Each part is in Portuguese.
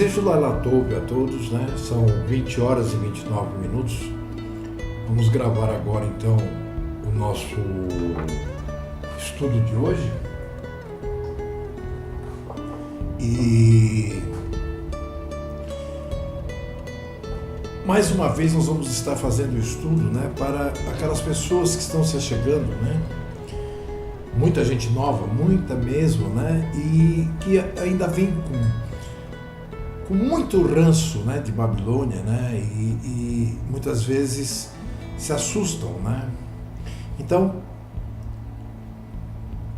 Desejo Laila Tov a todos, né? São 20 horas e 29 minutos. Vamos gravar agora então o nosso estudo de hoje. E mais uma vez nós vamos estar fazendo o estudo, né, para aquelas pessoas que estão se achegando, né? Muita gente nova, muita mesmo, né? E que ainda vem com muito ranço, né, de Babilônia, né? E muitas vezes se assustam, né? Então,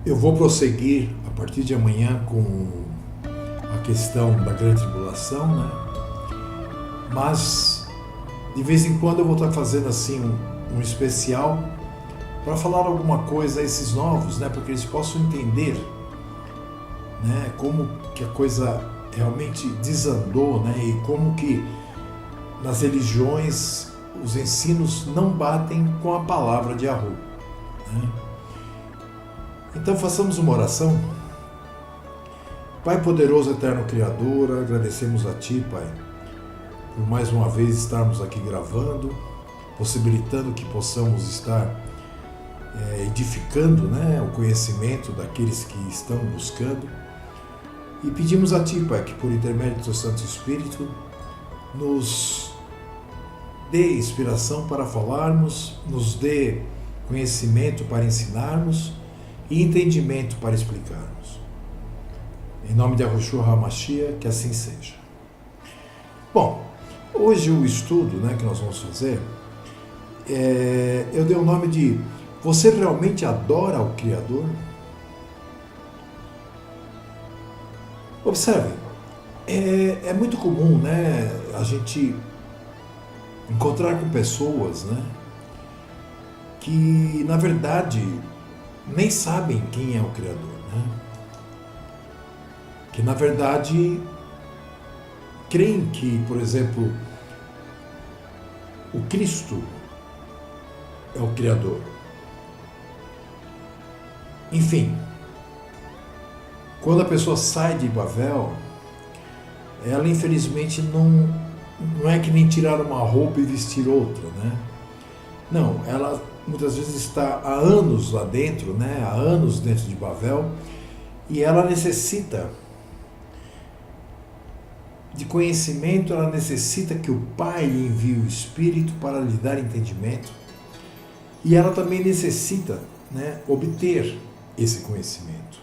eu vou prosseguir a partir de amanhã com a questão da grande tribulação, né? Mas de vez em quando eu vou estar fazendo assim um especial para falar alguma coisa a esses novos, né? Porque eles possam entender, né? Como que a coisa realmente desandou, né? E como que nas religiões os ensinos não batem com a palavra de Yahu, né? Então façamos uma oração. Pai poderoso, eterno Criador, agradecemos a Ti, Pai, por mais uma vez estarmos aqui gravando, possibilitando que possamos estar edificando, né, o conhecimento daqueles que estão buscando. E pedimos a Ti, Pai, que por intermédio do Teu Santo Espírito nos dê inspiração para falarmos, nos dê conhecimento para ensinarmos e entendimento para explicarmos. Em nome de Yahushua HaMashiach, que assim seja. Bom, hoje o estudo, né, que nós vamos fazer, eu dei o nome de Você realmente adora o Criador? Observe, é muito comum, né, a gente encontrar com pessoas, né, que na verdade nem sabem quem é o Criador, né? Que na verdade creem que, por exemplo, o Cristo é o Criador. Enfim, quando a pessoa sai de Babel, ela infelizmente não é que nem tirar uma roupa e vestir outra, né? Não, ela muitas vezes está há anos lá dentro, né? Há anos dentro de Babel, e ela necessita de conhecimento, ela necessita que o Pai lhe envie o Espírito para lhe dar entendimento, e ela também necessita, né, obter esse conhecimento,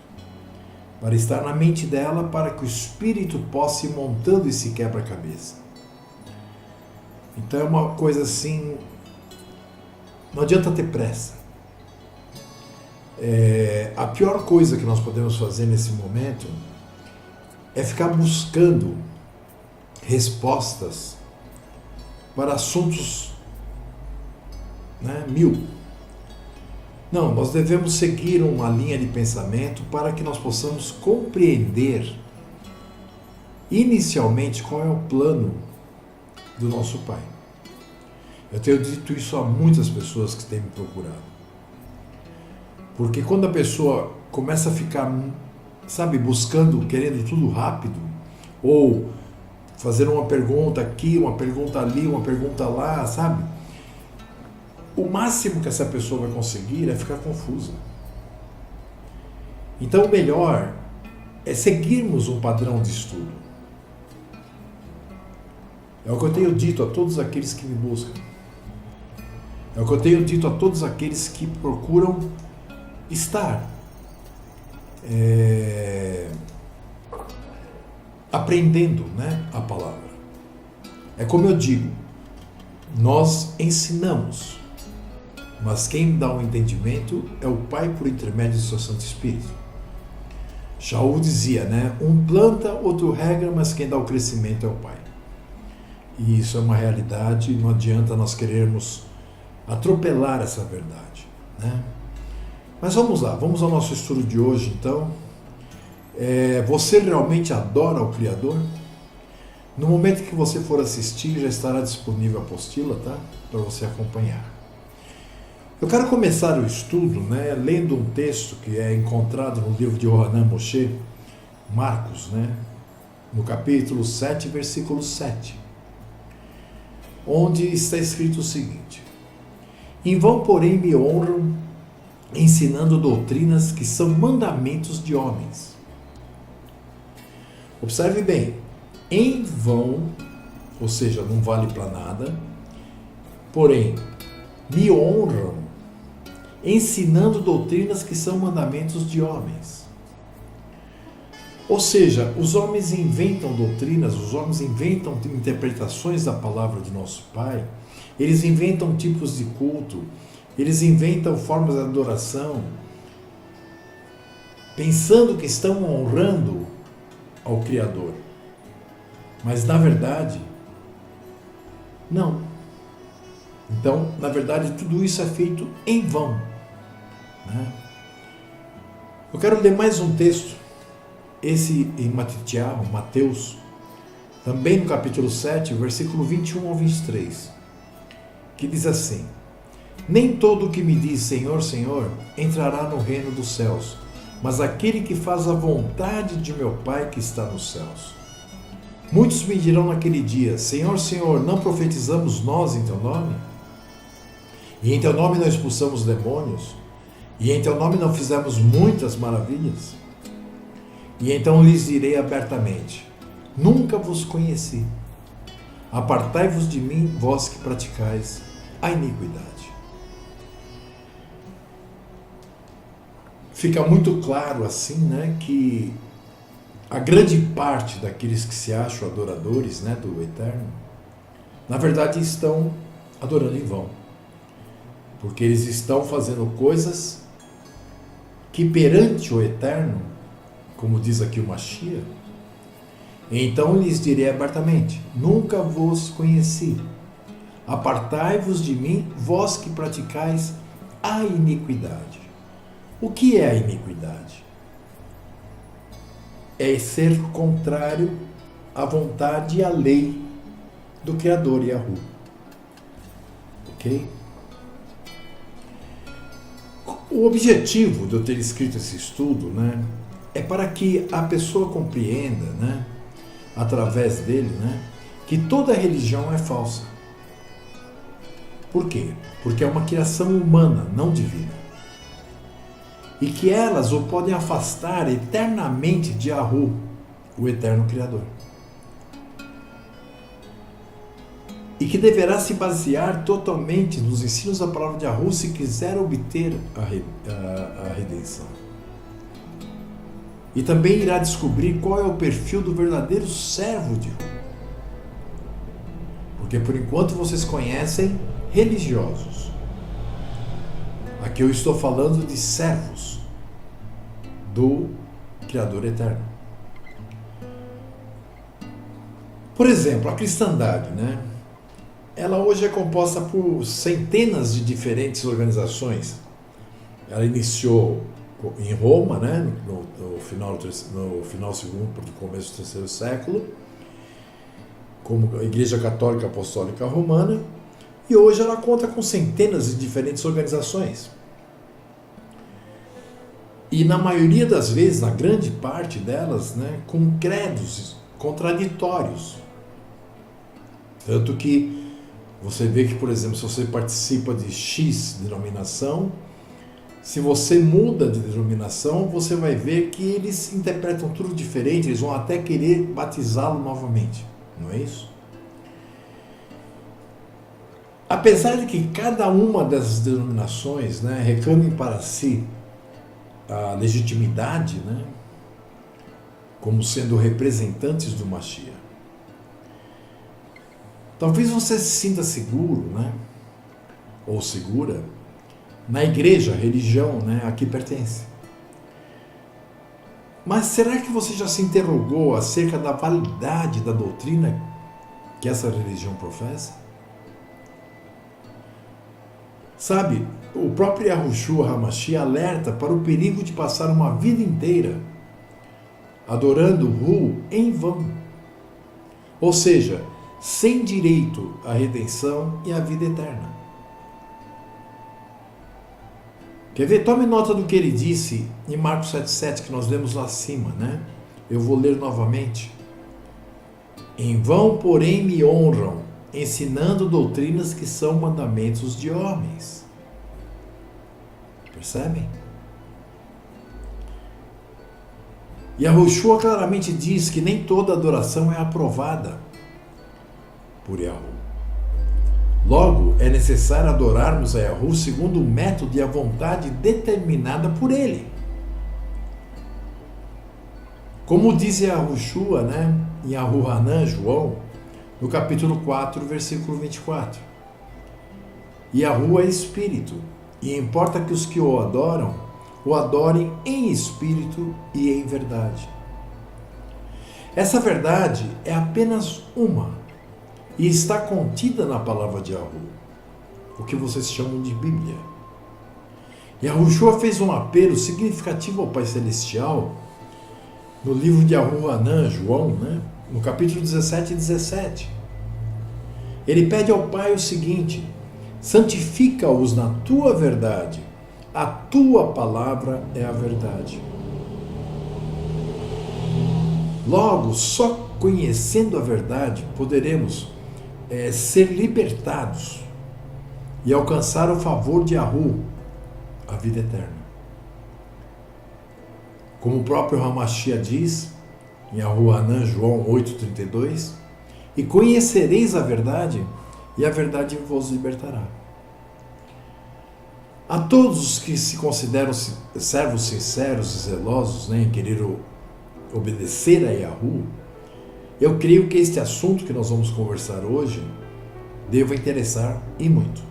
para estar na mente dela, para que o Espírito possa ir montando esse quebra-cabeça. Então é uma coisa assim, não adianta ter pressa. A pior coisa que nós podemos fazer nesse momento é ficar buscando respostas para assuntos, né, mil. Não, nós devemos seguir uma linha de pensamento para que nós possamos compreender inicialmente qual é o plano do nosso Pai. Eu tenho dito isso a muitas pessoas que têm me procurado. Porque quando a pessoa começa a ficar, sabe, buscando, querendo tudo rápido, ou fazer uma pergunta aqui, uma pergunta ali, uma pergunta lá, sabe? O máximo que essa pessoa vai conseguir é ficar confusa. Então o melhor é seguirmos um padrão de estudo. É o que eu tenho dito a todos aqueles que me buscam. É o que eu tenho dito a todos aqueles que procuram estar aprendendo, né, a palavra. É como eu digo, nós ensinamos, mas quem dá o entendimento é o Pai por intermédio do seu Santo Espírito. Shaul dizia, né, um planta, outro rega, mas quem dá o crescimento é o Pai. E isso é uma realidade, não adianta nós querermos atropelar essa verdade, né? Mas vamos lá, vamos ao nosso estudo de hoje então. Você realmente adora o Criador? No momento que você for assistir, já estará disponível a apostila, tá? Para você acompanhar. Eu quero começar o estudo, né, lendo um texto que é encontrado no livro de Yohanan Moshe, Marcos, né? no capítulo 7, versículo 7, onde está escrito o seguinte: em vão, porém, me honram, ensinando doutrinas que são mandamentos de homens. Observe bem, em vão, ou seja, não vale para nada, porém, me honram, ensinando doutrinas que são mandamentos de homens. Ou seja, os homens inventam doutrinas, os homens inventam interpretações da palavra de nosso Pai, eles inventam tipos de culto, eles inventam formas de adoração, pensando que estão honrando ao Criador. Mas, na verdade, não. Então, na verdade, tudo isso é feito em vão, né? Eu quero ler mais um texto, esse em Mateus, também no capítulo 7, versículo 21 ao 23, que diz assim: nem todo o que me diz Senhor, Senhor, entrará no reino dos céus, mas aquele que faz a vontade de meu Pai que está nos céus. Muitos me dirão naquele dia: Senhor, Senhor, não profetizamos nós em teu nome? E em teu nome não expulsamos demônios? E em teu nome não fizemos muitas maravilhas? E então lhes direi abertamente: nunca vos conheci. Apartai-vos de mim, vós que praticais a iniquidade. Fica muito claro assim, né, que a grande parte daqueles que se acham adoradores, né, do Eterno, na verdade estão adorando em vão. Porque eles estão fazendo coisas que perante o Eterno, como diz aqui o Mashiach, então lhes direi abertamente: nunca vos conheci. Apartai-vos de mim, vós que praticais a iniquidade. O que é a iniquidade? É ser contrário à vontade e à lei do Criador Yahu. Ok? O objetivo de eu ter escrito esse estudo, né, é para que a pessoa compreenda, né, através dele, né, que toda religião é falsa. Por quê? Porque é uma criação humana, não divina. E que elas o podem afastar eternamente de Yahu, o eterno Criador. E que deverá se basear totalmente nos ensinos da palavra de Yahu se quiser obter a redenção. E também irá descobrir qual é o perfil do verdadeiro servo de Yahu. Porque por enquanto vocês conhecem religiosos. Aqui eu estou falando de servos do Criador Eterno. Por exemplo, a cristandade, né? Ela hoje é composta por centenas de diferentes organizações. Ela iniciou em Roma, né? no final segundo, no começo do terceiro século, como a Igreja Católica Apostólica Romana, e hoje ela conta com centenas de diferentes organizações. E na maioria das vezes, na grande parte delas, né, com credos contraditórios. Tanto que você vê que, por exemplo, se você participa de X denominação, se você muda de denominação, você vai ver que eles interpretam tudo diferente, eles vão até querer batizá-lo novamente. Não é isso? Apesar de que cada uma dessas denominações, né, reclamem para si a legitimidade, né, como sendo representantes do Mashiach, talvez você se sinta seguro, né, ou segura na igreja, religião, né, a que pertence. Mas será que você já se interrogou acerca da validade da doutrina que essa religião professa? Sabe, o próprio Yahushua HaMashiach alerta para o perigo de passar uma vida inteira adorando Hu em vão. Ou seja, sem direito à redenção e à vida eterna. Quer ver? Tome nota do que ele disse em Marcos 7,7, que nós lemos lá acima, né? Eu vou ler novamente. Em vão, porém, me honram, ensinando doutrinas que são mandamentos de homens. Percebem? E Yahushua claramente diz que nem toda adoração é aprovada por Yahu. Logo, é necessário adorarmos a Yahu segundo o método e a vontade determinada por ele. Como diz Yahushua, em Yahuhanan, João, no capítulo 4, versículo 24. Yahu é espírito, e importa que os que o adorem em espírito e em verdade. Essa verdade é apenas uma, e está contida na palavra de Yahu, o que vocês chamam de Bíblia. Yahushua fez um apelo significativo ao Pai Celestial no livro de Yahuhanan, João, no capítulo 17 e 17. Ele pede ao Pai o seguinte: santifica-os na tua verdade, a tua palavra é a verdade. Logo, só conhecendo a verdade poderemos ser libertados e alcançar o favor de Yahu, a vida eterna. Como o próprio Hamashia diz, em Yahuhanan, João 8,32, e conhecereis a verdade, e a verdade vos libertará. A todos os que se consideram servos sinceros e zelosos em querer obedecer a Yahu, eu creio que este assunto que nós vamos conversar hoje deva interessar e muito.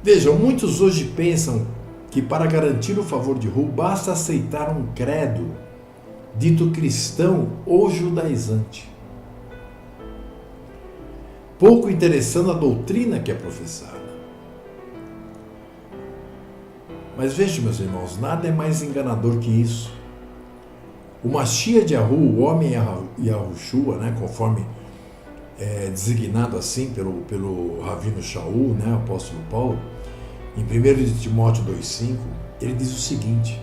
Vejam, muitos hoje pensam que para garantir o favor de Yahu basta aceitar um credo dito cristão ou judaizante, pouco interessando a doutrina que é professada. Mas vejam, meus irmãos, nada é mais enganador que isso. O Mashiach de Yahu, o homem Yahushua, conforme designado assim pelo Ravino Shaul, apóstolo Paulo, em 1 Timóteo 2,5, ele diz o seguinte: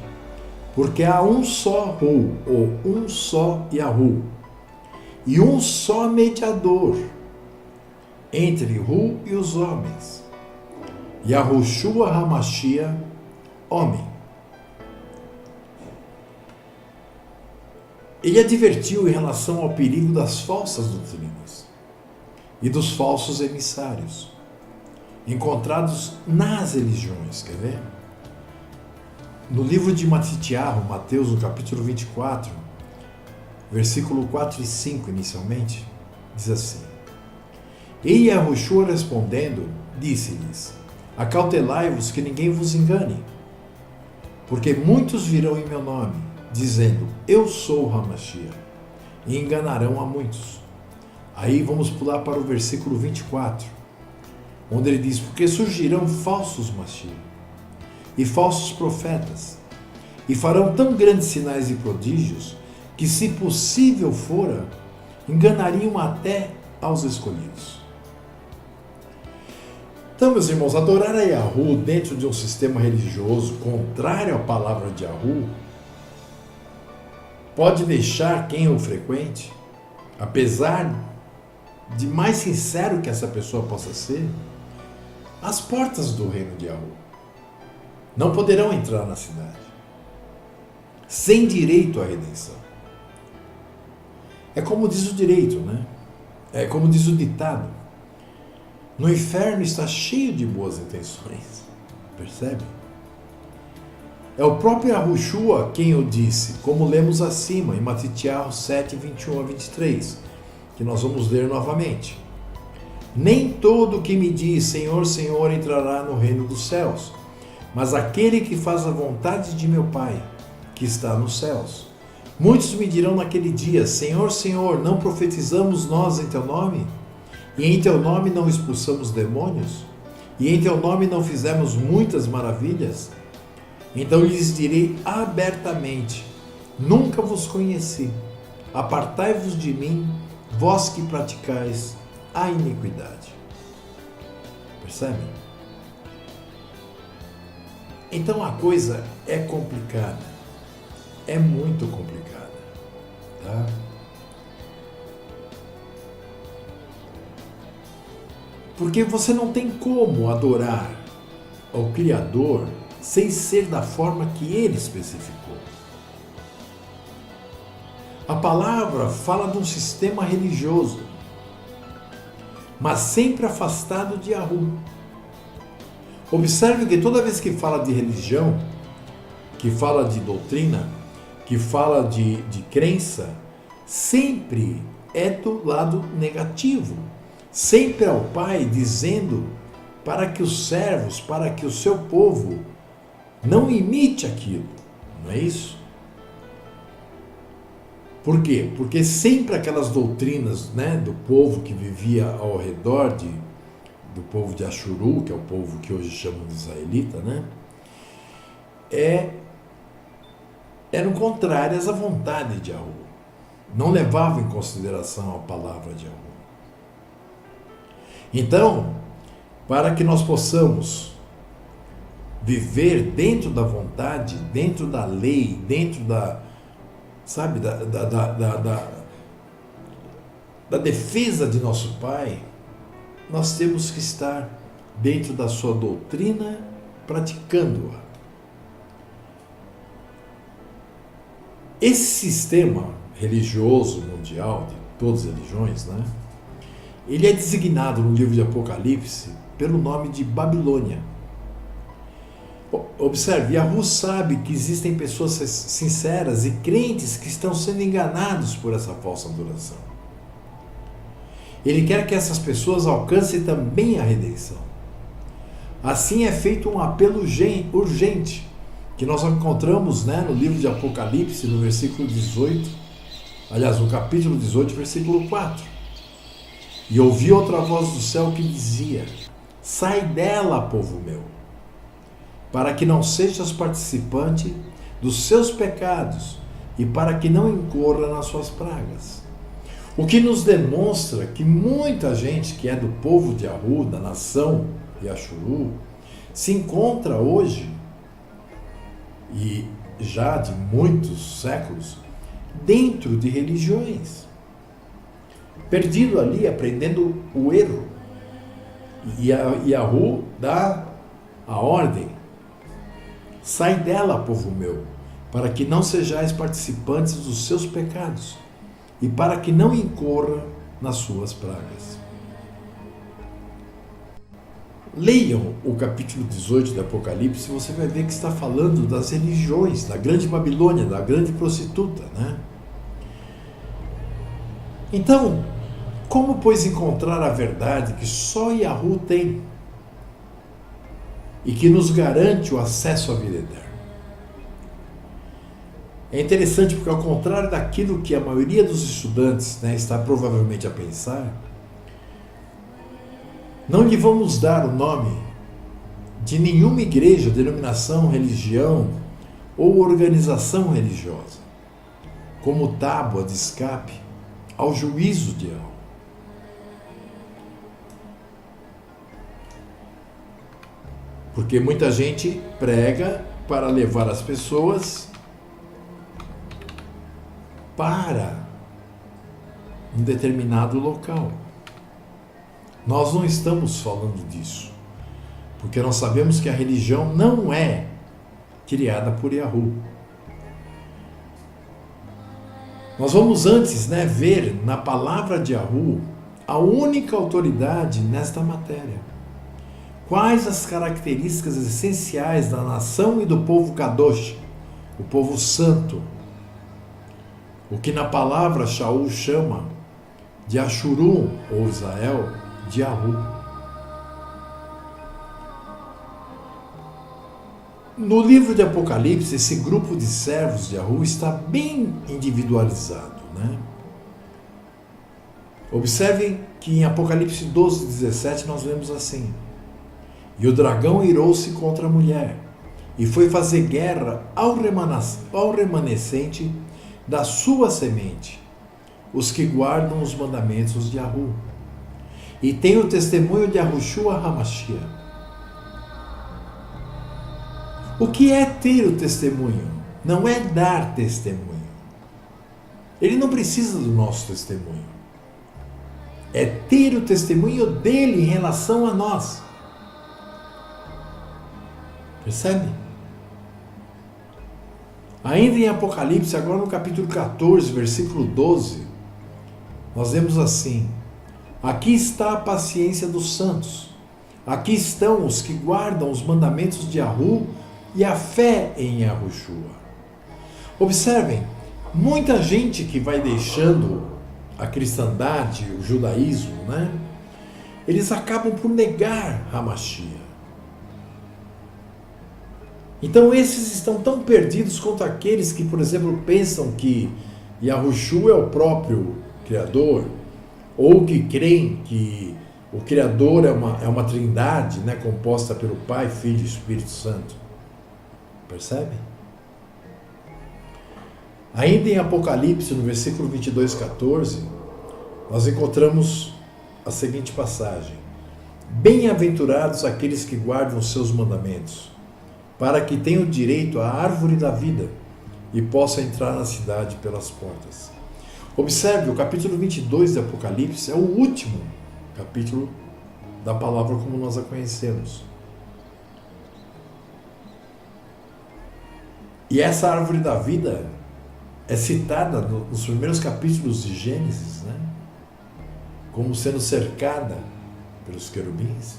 porque há um só Hu, ou um só Yahu, e um só mediador entre Hu e os homens, Yahushua HaMashiach, homem. Ele advertiu em relação ao perigo das falsas doutrinas e dos falsos emissários encontrados nas religiões. Quer ver? No livro de Matitiahu, Mateus, no capítulo 24, versículo 4 e 5 inicialmente, diz assim: E Yahushua respondendo, disse-lhes: acautelai-vos que ninguém vos engane, porque muitos virão em meu nome, dizendo, eu sou o Hamashiach, e enganarão a muitos. Aí vamos pular para o versículo 24, onde ele diz, porque surgirão falsos Mashiach e falsos profetas, e farão tão grandes sinais e prodígios, que se possível fora, enganariam até aos escolhidos. Então, meus irmãos, adorar a Yahu dentro de um sistema religioso contrário à palavra de Yahu pode deixar quem o frequente, apesar de mais sincero que essa pessoa possa ser, às portas do reino de Yahu. Não poderão entrar na cidade, sem direito à redenção. É como diz o direito, É como diz o ditado: no inferno está cheio de boas intenções. Percebe? É o próprio Yahushua quem o disse, como lemos acima em Matitiahu 7, 21 a 23, que nós vamos ler novamente. Nem todo que me diz Senhor, Senhor entrará no reino dos céus, mas aquele que faz a vontade de meu Pai, que está nos céus. Muitos me dirão naquele dia, Senhor, Senhor, não profetizamos nós em teu nome? E em teu nome não expulsamos demônios? E em teu nome não fizemos muitas maravilhas? Então lhes direi abertamente, nunca vos conheci, apartai-vos de mim, vós que praticais a iniquidade. Percebem? Então a coisa é complicada, é muito complicada. Tá? Porque você não tem como adorar ao Criador sem ser da forma que Ele especificou. A palavra fala de um sistema religioso, mas sempre afastado de Yahu. Observe que toda vez que fala de religião, que fala de doutrina, que fala de crença, sempre é do lado negativo. Sempre é o Pai dizendo para que os servos, para que o seu povo não imite aquilo, não é isso? Por quê? Porque sempre aquelas doutrinas, né, do povo que vivia ao redor do povo de Ashuru, que é o povo que hoje chamam de israelita, né, eram contrárias à vontade de Yahu. Não levavam em consideração a palavra de Yahu. Então, para que nós possamos viver dentro da vontade, dentro da lei, dentro da, sabe, da defesa de nosso Pai, nós temos que estar dentro da sua doutrina, praticando-a. Esse sistema religioso mundial, de todas as religiões, né, ele é designado no livro de Apocalipse pelo nome de Babilônia. Observe, Yahu sabe que existem pessoas sinceras e crentes que estão sendo enganados por essa falsa adoração. Ele quer que essas pessoas alcancem também a redenção. Assim é feito um apelo urgente, que nós encontramos, né, no livro de Apocalipse, no versículo 18, aliás, no capítulo 18, versículo 4. E ouvi outra voz do céu que dizia: sai dela, povo meu, para que não sejas participante dos seus pecados e para que não incorra nas suas pragas. O que nos demonstra que muita gente que é do povo de Yahu, da nação de Ashuru, se encontra hoje, e já de muitos séculos, dentro de religiões, perdido ali, aprendendo o erro. E Yahu dá a ordem: sai dela, povo meu, para que não sejais participantes dos seus pecados e para que não incorra nas suas pragas. Leiam o capítulo 18 do Apocalipse, você vai ver que está falando das religiões, da grande Babilônia, da grande prostituta, né? Então, como, pois, encontrar a verdade que só Yahu tem e que nos garante o acesso à vida eterna? É interessante porque, ao contrário daquilo que a maioria dos estudantes, né, está provavelmente a pensar, não lhe vamos dar o nome de nenhuma igreja, denominação, religião ou organização religiosa como tábua de escape ao juízo de Yahu. Porque muita gente prega para levar as pessoas para um determinado local. Nós não estamos falando disso, porque nós sabemos que a religião não é criada por Yahu. Nós vamos antes, né, ver na palavra de Yahu a única autoridade nesta matéria. Quais as características essenciais da nação e do povo Kadosh, o povo santo, o que na palavra Shaul chama de Ashuru, ou Israel, de Yahu. No livro de Apocalipse, esse grupo de servos de Yahu está bem individualizado, né? Observem que em Apocalipse 12, 17 nós vemos assim: e o dragão irou-se contra a mulher e foi fazer guerra ao remanescente da sua semente, os que guardam os mandamentos de Yahu e tem o testemunho de Yahushua HaMashiach. O que é ter o testemunho? Não é dar testemunho. Ele não precisa do nosso testemunho. É ter o testemunho dele em relação a nós. Percebe? Ainda em Apocalipse, agora no capítulo 14, versículo 12, nós vemos assim: aqui está a paciência dos santos. Aqui estão os que guardam os mandamentos de Yahu e a fé em Yahushua. Observem, muita gente que vai deixando a cristandade, o judaísmo, né? Eles acabam por negar Hamashia. Então esses estão tão perdidos quanto aqueles que, por exemplo, pensam que Yahushua é o próprio Criador, ou que creem que o Criador é uma trindade, né, composta pelo Pai, Filho e Espírito Santo. Percebe? Ainda em Apocalipse, no versículo 22:14, nós encontramos a seguinte passagem: bem-aventurados aqueles que guardam os seus mandamentos, para que tenham direito à árvore da vida e possam entrar na cidade pelas portas. Observe, o capítulo 22 de Apocalipse é o último capítulo da palavra como nós a conhecemos. E essa árvore da vida é citada nos primeiros capítulos de Gênesis, né? Como sendo cercada pelos querubins,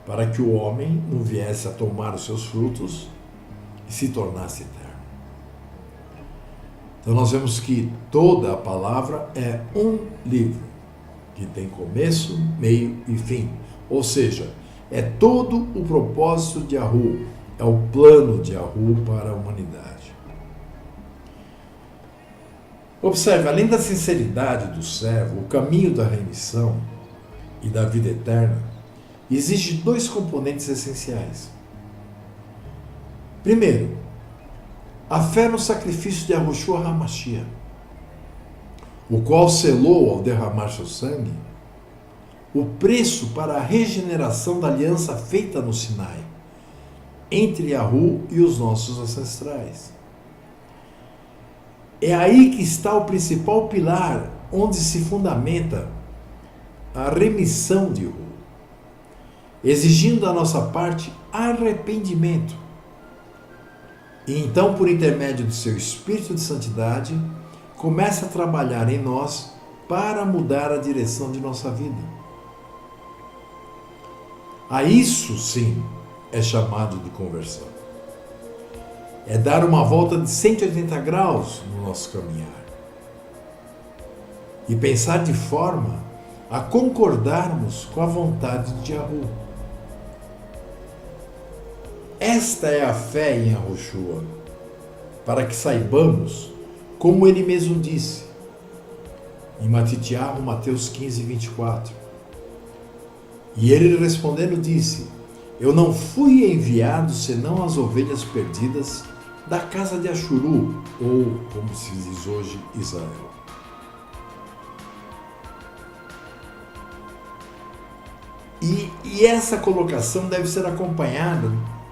para que o homem não viesse a tomar os seus frutos e se tornasse eterno. Então nós vemos que toda a palavra é um livro, que tem começo, meio e fim. Ou seja, é todo o propósito de Yahu, é o plano de Yahu para a humanidade. Observe, além da sinceridade do servo, o caminho da remissão e da vida eterna, existem dois componentes essenciais. Primeiro, a fé no sacrifício de Yahushua HaMashiach, o qual selou ao derramar seu sangue o preço para a regeneração da aliança feita no Sinai, entre Yahu e os nossos ancestrais. É aí que está o principal pilar onde se fundamenta a remissão de Yahu, exigindo da nossa parte arrependimento. E então, por intermédio do seu Espírito de Santidade, começa a trabalhar em nós para mudar a direção de nossa vida. A isso, sim, é chamado de conversão. É dar uma volta de 180 graus no nosso caminhar. E pensar de forma a concordarmos com a vontade de Yahu. Esta é a fé em Yahushua, para que saibamos, como ele mesmo disse, em Matitiahu, Mateus 15:24. E ele respondendo disse: eu não fui enviado senão as ovelhas perdidas da casa de Ashuru, ou, como se diz hoje, Israel. E essa colocação deve ser acompanhada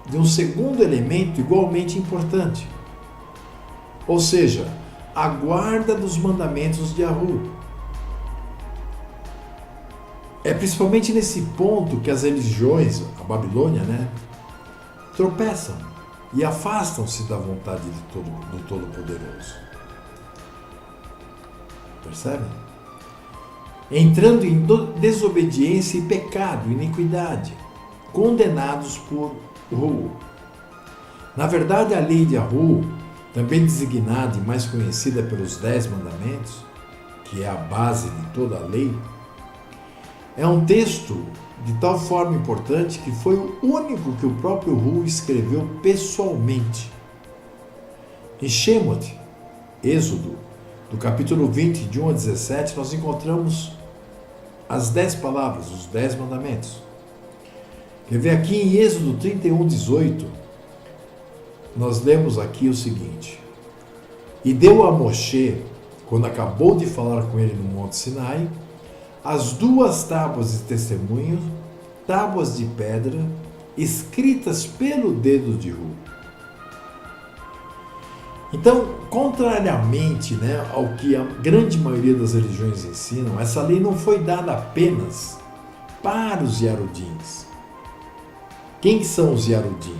de um segundo elemento igualmente importante. Ou seja, a guarda dos mandamentos de Yahu. É principalmente nesse ponto que as religiões, a Babilônia, né, tropeçam e afastam-se da vontade do Todo-Poderoso. Percebem? Entrando em desobediência e pecado, iniquidade, condenados por Yahu. Na verdade, a lei de Yahu, também designada e mais conhecida pelos 10 mandamentos, que é a base de toda a lei, é um texto de tal forma importante que foi o único que o próprio Yahu escreveu pessoalmente. Em Shemot, Êxodo, do capítulo 20, de 1 a 17, nós encontramos as 10 palavras, os 10 mandamentos. Quer ver aqui em Êxodo 31:18, nós lemos aqui o seguinte: e deu a Moshe, quando acabou de falar com ele no Monte Sinai, as 2 tábuas de testemunho, tábuas de pedra, escritas pelo dedo de Yahu. Então, contrariamente, né, ao que a grande maioria das religiões ensinam, essa lei não foi dada apenas para os Yarudins. Quem são os Yarudim?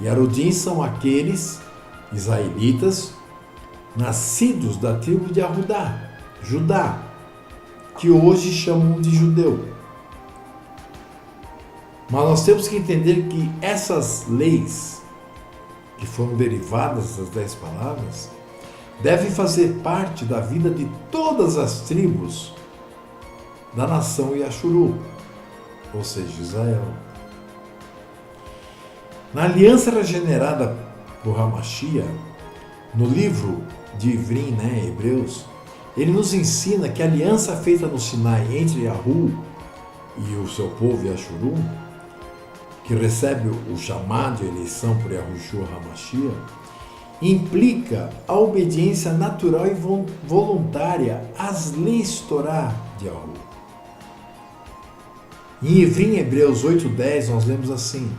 Yarudim são aqueles israelitas nascidos da tribo de Judá, que hoje chamam de judeu. Mas nós temos que entender que essas leis, que foram derivadas das 10 palavras, devem fazer parte da vida de todas as tribos da nação Yashuru, ou seja, Israel. Na aliança regenerada por Hamashiach, no livro de Ivrim, Hebreus, ele nos ensina que a aliança feita no Sinai entre Yahu e o seu povo Yashuru, que recebe o chamado e eleição por Yahushua HaMashiach, implica a obediência natural e voluntária às leis Torá de Yahu. Em Ivrim, Hebreus 8:10, nós lemos assim: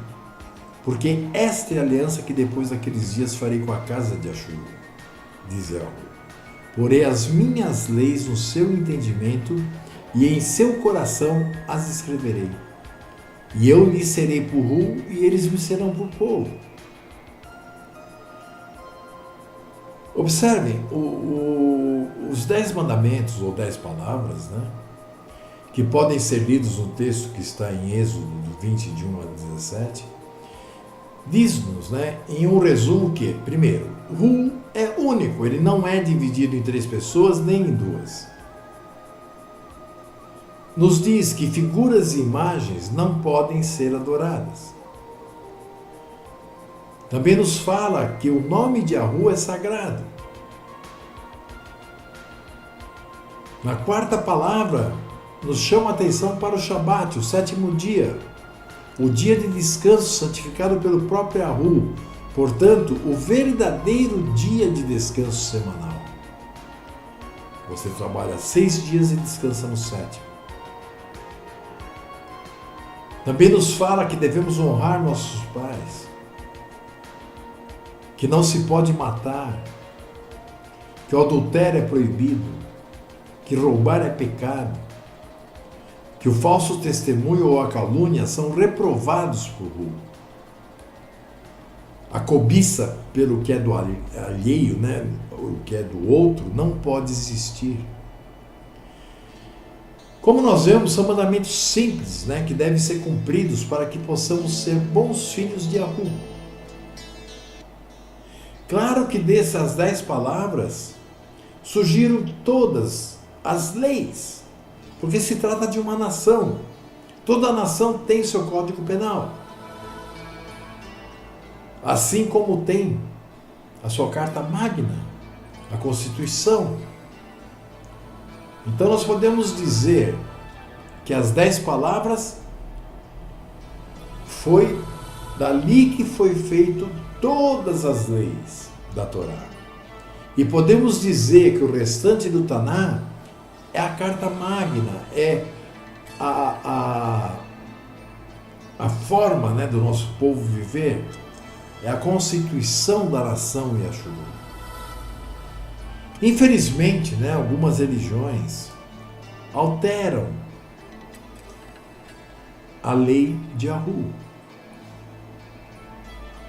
porque esta é a aliança que depois daqueles dias farei com a casa de Yashua, diz Yahu. Porei as minhas leis no seu entendimento e em seu coração as escreverei. E eu lhes serei por ru e eles me serão por povo. Observem, os 10 mandamentos ou 10 palavras, que podem ser lidos no texto que está em Êxodo 20, de 1 a 17, diz-nos, em um resumo que, primeiro, ru é único, ele não é dividido em 3 pessoas nem em 2. Nos diz que figuras e imagens não podem ser adoradas. Também nos fala que o nome de Yahu é sagrado. Na 4ª palavra, nos chama a atenção para o Shabat, o 7º dia, o dia de descanso santificado pelo próprio Yahu, portanto, o verdadeiro dia de descanso semanal. Você trabalha 6 dias e descansa no 7º. Também nos fala que devemos honrar nossos pais, que não se pode matar, que o adultério é proibido, que roubar é pecado, que o falso testemunho ou a calúnia são reprovados por Ru. A cobiça pelo que é do alheio, o que é do outro, não pode existir. Como nós vemos, são mandamentos simples, que devem ser cumpridos para que possamos ser bons filhos de Yahu. Claro que dessas 10 palavras surgiram todas as leis, porque se trata de uma nação. Toda nação tem seu código penal, assim como tem a sua carta magna, a Constituição. Então nós podemos dizer que as 10 palavras foi dali que foi feito todas as leis da Torá. E podemos dizer que o restante do Taná é a carta magna, é a forma do nosso povo viver, é a constituição da nação Yashuru. Infelizmente, algumas religiões alteram a lei de Yahu.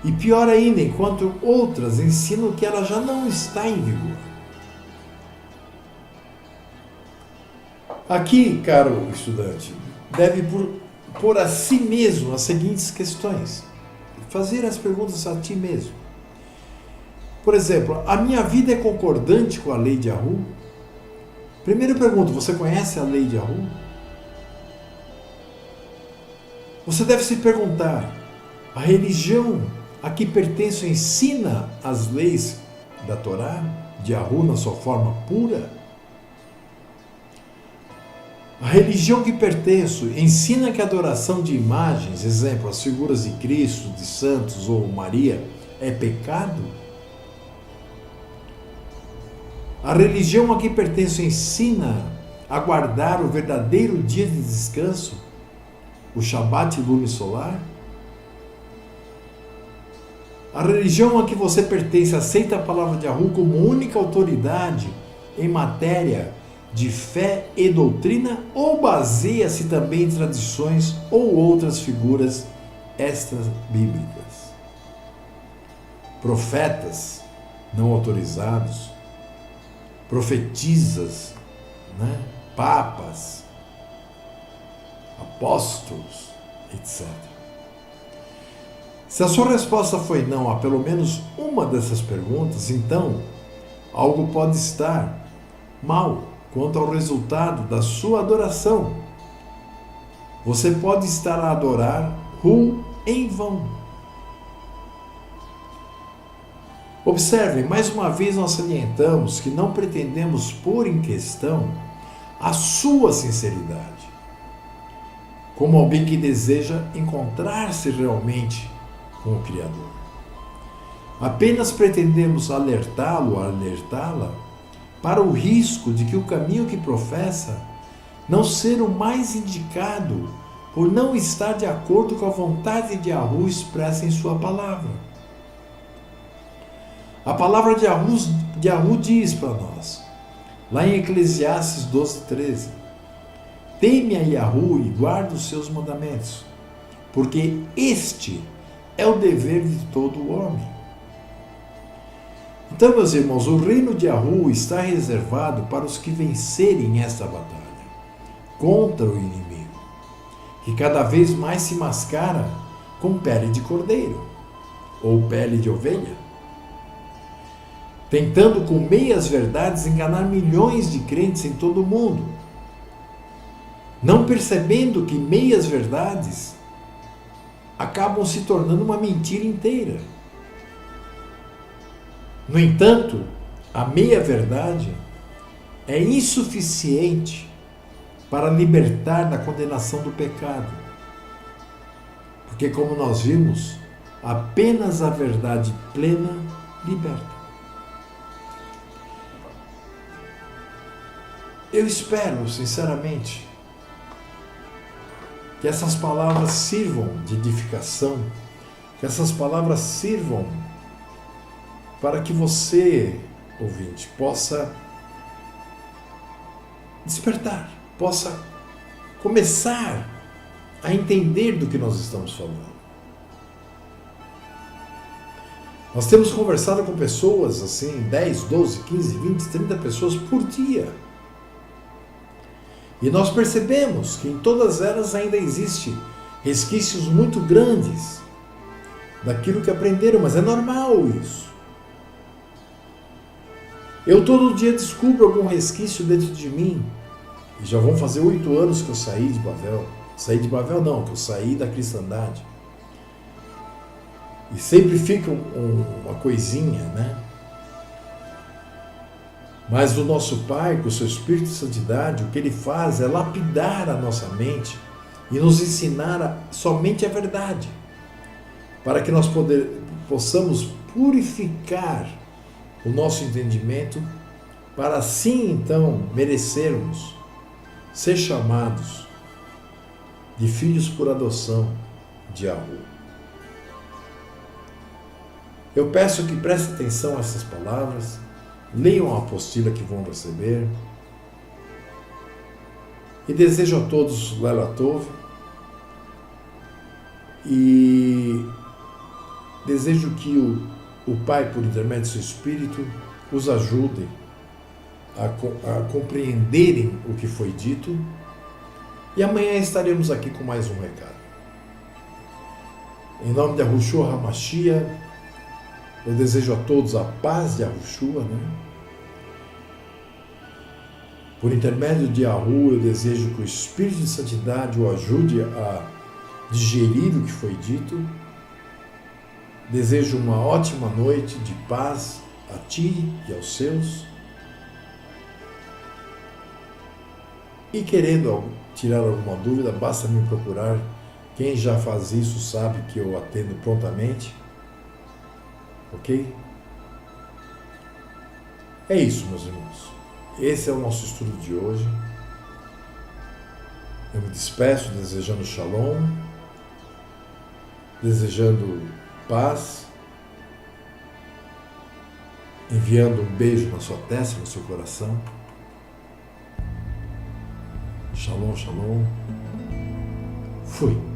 E pior ainda, enquanto outras ensinam que ela já não está em vigor. Aqui, caro estudante, deve pôr a si mesmo as seguintes questões. Fazer as perguntas a ti mesmo. Por exemplo, a minha vida é concordante com a lei de Yahu? Primeiro eu pergunto, você conhece a lei de Yahu? Você deve se perguntar, a religião a que pertenço ensina as leis da Torá, de Yahu na sua forma pura? A religião que pertenço ensina que a adoração de imagens, exemplo, as figuras de Cristo, de santos ou Maria, é pecado? A religião a que pertenço ensina a guardar o verdadeiro dia de descanso, o Shabat lunisolar? A religião a que você pertence aceita a palavra de Yahweh como única autoridade em matéria de fé e doutrina ou baseia-se também em tradições ou outras figuras extra-bíblicas? Profetas não autorizados, profetisas, papas, apóstolos, etc. Se a sua resposta foi não a pelo menos uma dessas perguntas, então algo pode estar mal quanto ao resultado da sua adoração. Você pode estar a adorar Hu em vão. Observem, mais uma vez nós salientamos que não pretendemos pôr em questão a sua sinceridade, como alguém que deseja encontrar-se realmente com o Criador. Apenas pretendemos alertá-lo, alertá-la, para o risco de que o caminho que professa não ser o mais indicado por não estar de acordo com a vontade de Yahweh expressa em sua palavra. A palavra de Yahweh diz para nós, lá em Eclesiastes 12:13, teme a Yahweh e guarda os seus mandamentos, porque este é o dever de todo homem. Então, meus irmãos, o reino de Yahweh está reservado para os que vencerem esta batalha contra o inimigo, que cada vez mais se mascara com pele de cordeiro ou pele de ovelha, tentando com meias verdades enganar milhões de crentes em todo o mundo, não percebendo que meias verdades acabam se tornando uma mentira inteira. No entanto, a meia-verdade é insuficiente para libertar da condenação do pecado. Porque, como nós vimos, apenas a verdade plena liberta. Eu espero, sinceramente, que essas palavras sirvam de edificação, que essas palavras sirvam para que você, ouvinte, possa despertar, possa começar a entender do que nós estamos falando. Nós temos conversado com pessoas assim, 10, 12, 15, 20, 30 pessoas por dia. E nós percebemos que em todas elas ainda existem resquícios muito grandes daquilo que aprenderam, mas é normal isso. Eu todo dia descubro algum resquício dentro de mim. E já vão fazer 8 anos que eu saí de Bavel. Saí de Bavel não, que eu saí da cristandade. E sempre fica uma coisinha, né? Mas o nosso Pai, com o seu Espírito de Santidade, o que Ele faz é lapidar a nossa mente e nos ensinar somente a verdade, para que nós possamos purificar o nosso entendimento, para assim então merecermos ser chamados de filhos por adoção de Yahweh. Eu peço que prestem atenção a essas palavras, leiam a apostila que vão receber e desejo a todos Laila Tov e desejo que o Pai, por intermédio do seu Espírito, os ajude a compreenderem o que foi dito e amanhã estaremos aqui com mais um recado. Em nome de Yahushua HaMashiach, eu desejo a todos a paz de Yahushua, Por intermédio de Yahu, eu desejo que o Espírito de Santidade o ajude a digerir o que foi dito. Desejo uma ótima noite de paz a ti e aos seus. E querendo tirar alguma dúvida, basta me procurar. Quem já faz isso sabe que eu atendo prontamente. Ok? É isso, meus irmãos. Esse é o nosso estudo de hoje. Eu me despeço desejando shalom, desejando paz enviando um beijo na sua testa, no seu coração. Shalom, shalom. Fui.